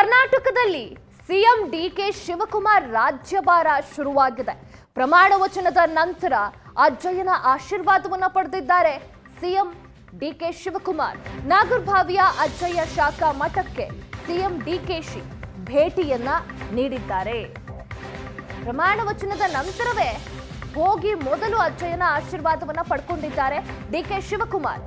ಕರ್ನಾಟಕದಲ್ಲಿ CM DK Shivakumar ರಾಜ್ಯಭಾರ ಶುರುವಾಗಿದೆ. ಪ್ರಮಾಣ ವಚನದ ನಂತರ ಅಜ್ಜಯ್ಯನ ಆಶೀರ್ವಾದವನ್ನು ಪಡೆದಿದ್ದಾರೆ ಸಿಎಂ ಡಿಕೆ ಶಿವಕುಮಾರ್. ನಾಗರಭಾವಿಯ ಅಜ್ಜಯ್ಯ ಶಾಖಾ ಮಠಕ್ಕೆ ಸಿಎಂ ಡಿಕೆಶಿ ಭೇಟಿಯನ್ನ ನೀಡಿದ್ದಾರೆ. ಪ್ರಮಾಣ ವಚನದ ನಂತರವೇ ಹೋಗಿ ಮೊದಲು ಅಜ್ಜಯ್ಯನ ಆಶೀರ್ವಾದವನ್ನ ಪಡ್ಕೊಂಡಿದ್ದಾರೆ ಡಿಕೆ ಶಿವಕುಮಾರ್.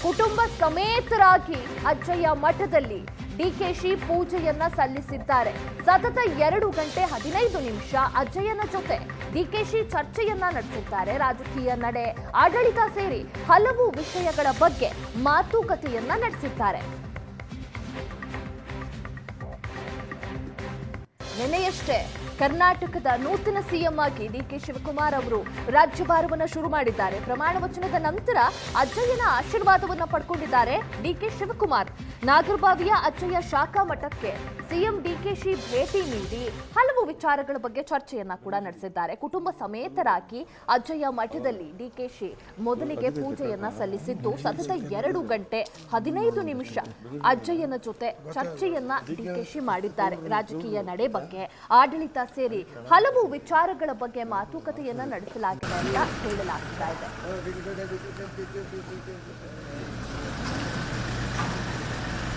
ಕುಟುಂಬ ಸಮೇತರಾಗಿ ಅಜ್ಜಯ್ಯ ಮಠದಲ್ಲಿ ಡಿಕೆಶಿ ಪೂಜೆಯನ್ನ ಸಲ್ಲಿಸಿದ್ದಾರೆ. ಸತತ 2 ಗಂಟೆ 15 ನಿಮಿಷ ಅಜ್ಜಯ್ಯನ ಜೊತೆ ಡಿಕೆಶಿ ಚರ್ಚೆಯನ್ನ ನಡೆಸಿದ್ದಾರೆ. ರಾಜಕೀಯ ನಡೆ, ಆಡಳಿತ ಸೇರಿ ಹಲವು ವಿಷಯಗಳ ಬಗ್ಗೆ ಮಾತುಕತೆಯನ್ನ ನಡೆಸಿದ್ದಾರೆ. ನಿನ್ನೆಯಷ್ಟೇ ಕರ್ನಾಟಕದ ನೂತನ ಸಿಎಂ ಆಗಿ ಡಿಕೆ ಶಿವಕುಮಾರ್ ಅವರು ರಾಜ್ಯಭಾರವನ್ನು ಶುರು ಮಾಡಿದ್ದಾರೆ. ಪ್ರಮಾಣ ವಚನದ ನಂತರ ಅಜ್ಜಯ್ಯನ ಆಶೀರ್ವಾದವನ್ನು ಪಡ್ಕೊಂಡಿದ್ದಾರೆ ಡಿಕೆ ಶಿವಕುಮಾರ್. ನಾಗರಭಾವಿಯ ಅಜ್ಜಯ್ಯ ಶಾಖಾ ಮಠಕ್ಕೆ ಸಿಎಂ ಡಿಕೆಶಿ ಭೇಟಿ ನೀಡಿ ಹಲವು ವಿಚಾರಗಳ ಬಗ್ಗೆ ಚರ್ಚೆಯನ್ನ ಕೂಡ ನಡೆಸಿದ್ದಾರೆ. ಕುಟುಂಬ ಸಮೇತರಾಗಿ ಅಜ್ಜಯ್ಯ ಮಠದಲ್ಲಿ ಡಿಕೆಶಿ ಮೊದಲಿಗೆ ಪೂಜೆಯನ್ನ ಸಲ್ಲಿಸಿದ್ದು, ಸತತ 2 ಗಂಟೆ 15 ನಿಮಿಷ ಅಜ್ಜಯ್ಯನ ಜೊತೆ ಚರ್ಚೆಯನ್ನ ಡಿಕೆಶಿ ಮಾಡಿದ್ದಾರೆ. ರಾಜಕೀಯ ನಡೆ ಬಗ್ಗೆ, ಆಡಳಿತ ಸೇರಿ ಹಲವು ವಿಚಾರಗಳ ಬಗ್ಗೆ ಮಾತುಕತೆಯನ್ನ ನಡೆಸಲಾಗಿದೆ ಅಂತ ಹೇಳಲಾಗ್ತಾ ಇದೆ.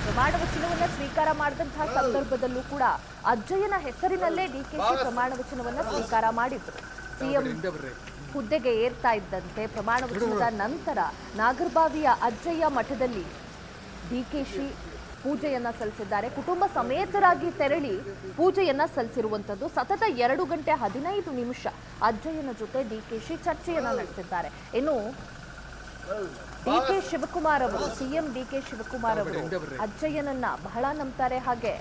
ಪ್ರಮಾಣ ವಚನವನ್ನ ಸ್ವೀಕಾರ ಮಾಡಿದಂತಹ ಸಂದರ್ಭದಲ್ಲೂ ಕೂಡ ಅಜ್ಜಯ್ಯನ ಹೆಸರಿನಲ್ಲೇ ಡಿಕೆಶಿ ಪ್ರಮಾಣ ವಚನವನ್ನ ಸ್ವೀಕಾರ ಮಾಡಿದ್ರು. ಸಿಎಂ ಹುದ್ದೆಗೆ ಏರ್ತಾ ಇದ್ದಂತೆ ಪ್ರಮಾಣ ವಚನದ ನಂತರ ನಾಗರಭಾವಿಯ ಅಜ್ಜಯ್ಯ ಮಠದಲ್ಲಿ ಡಿಕೆಶಿ ಪೂಜೆಯನ್ನ ಸಲ್ಲಿಸಿದ್ದಾರೆ. ಕುಟುಂಬ ಸಮೇತರಾಗಿ ತೆರಳಿ ಪೂಜೆಯನ್ನ ಸಲ್ಲಿಸಿರುವಂತದ್ದು. ಸತತ 2 ಗಂಟೆ 15 ನಿಮಿಷ ಅಜ್ಜಯ್ಯನ ಜೊತೆ ಡಿಕೆಶಿ ಚರ್ಚೆಯನ್ನ ನಡೆಸಿದ್ದಾರೆ. ಇನ್ನು ಡಿಕೆ ಶಿವಕುಮಾರ್ ಅವರು, ಸಿಎಂ ಡಿಕೆ ಶಿವಕುಮಾರ್ ಅವರು ಅಜ್ಜಯ್ಯನನ್ನ ಬಹಳ ನಂಬ್ತಾರೆ. ಹಾಗೆ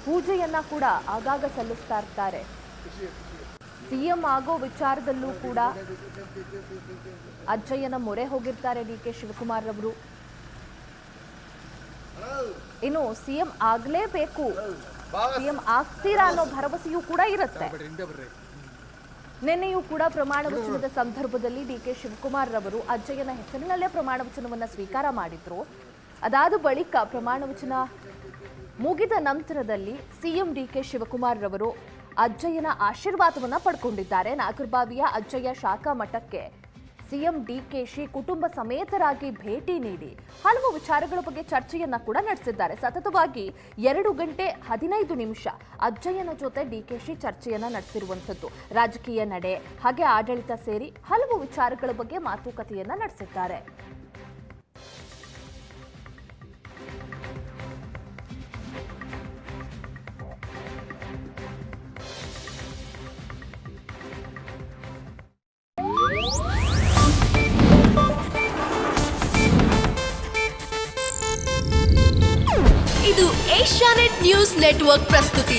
ಪೂಜೆಯನ್ನ ಕೂಡ ಆಗಾಗ ಸಲ್ಲಿಸ್ತಾ ಇರ್ತಾರೆ. ಸಿಎಂ ಆಗೋ ವಿಚಾರದಲ್ಲೂ ಕೂಡ ಅಜ್ಜಯ್ಯನ ಮೊರೆ ಹೋಗಿರ್ತಾರೆ ಡಿಕೆ ಶಿವಕುಮಾರ್ ಅವರು. ಇನ್ನು ಸಿಎಂ ಆಗ್ಲೇಬೇಕು, ಸಿಎಂ ಆಗ್ತೀರಾ ಅನ್ನೋ ಭರವಸೆಯೂ ಕೂಡ ಇರುತ್ತೆ. ನಿನ್ನೆಯೂ ಕೂಡ ಪ್ರಮಾಣ ವಚನದ ಸಂದರ್ಭದಲ್ಲಿ ಡಿಕೆ ಶಿವಕುಮಾರ್ ರವರು ಅಜ್ಜಯ್ಯನ ಹೆಸರಿನಲ್ಲೇ ಪ್ರಮಾಣ ವಚನವನ್ನ ಸ್ವೀಕಾರ ಮಾಡಿದ್ರು. ಅದಾದ ಬಳಿಕ ಪ್ರಮಾಣ ವಚನ ಮುಗಿದ ನಂತರದಲ್ಲಿ ಸಿಎಂ ಡಿಕೆ ಶಿವಕುಮಾರ್ ರವರು ಅಜ್ಜಯ್ಯನ ಆಶೀರ್ವಾದವನ್ನ ಪಡ್ಕೊಂಡಿದ್ದಾರೆ. ನಾಗರಭಾವಿಯ ಅಜ್ಜಯ್ಯ ಶಾಖಾ ಮಠಕ್ಕೆ ಸಿಎಂ ಡಿಕೆಶಿ ಕುಟುಂಬ ಸಮೇತರಾಗಿ ಭೇಟಿ ನೀಡಿ ಹಲವು ವಿಚಾರಗಳ ಬಗ್ಗೆ ಚರ್ಚೆಯನ್ನ ಕೂಡ ನಡೆಸಿದ್ದಾರೆ. ಸತತವಾಗಿ 2 ಗಂಟೆ 15 ನಿಮಿಷ ಅಜ್ಜಯ್ಯನ ಜೊತೆ ಡಿಕೆಶಿ ಚರ್ಚೆಯನ್ನ ನಡೆಸಿರುವಂಥದ್ದು. ರಾಜಕೀಯ ನಡೆ, ಹಾಗೆ ಆಡಳಿತ ಸೇರಿ ಹಲವು ವಿಚಾರಗಳ ಬಗ್ಗೆ ಮಾತುಕತೆಯನ್ನ ನಡೆಸಿದ್ದಾರೆ. ಇದು ಏಷ್ಯಾನೆಟ್ ನ್ಯೂಸ್ ನೆಟ್ವರ್ಕ್ ಪ್ರಸ್ತುತಿ.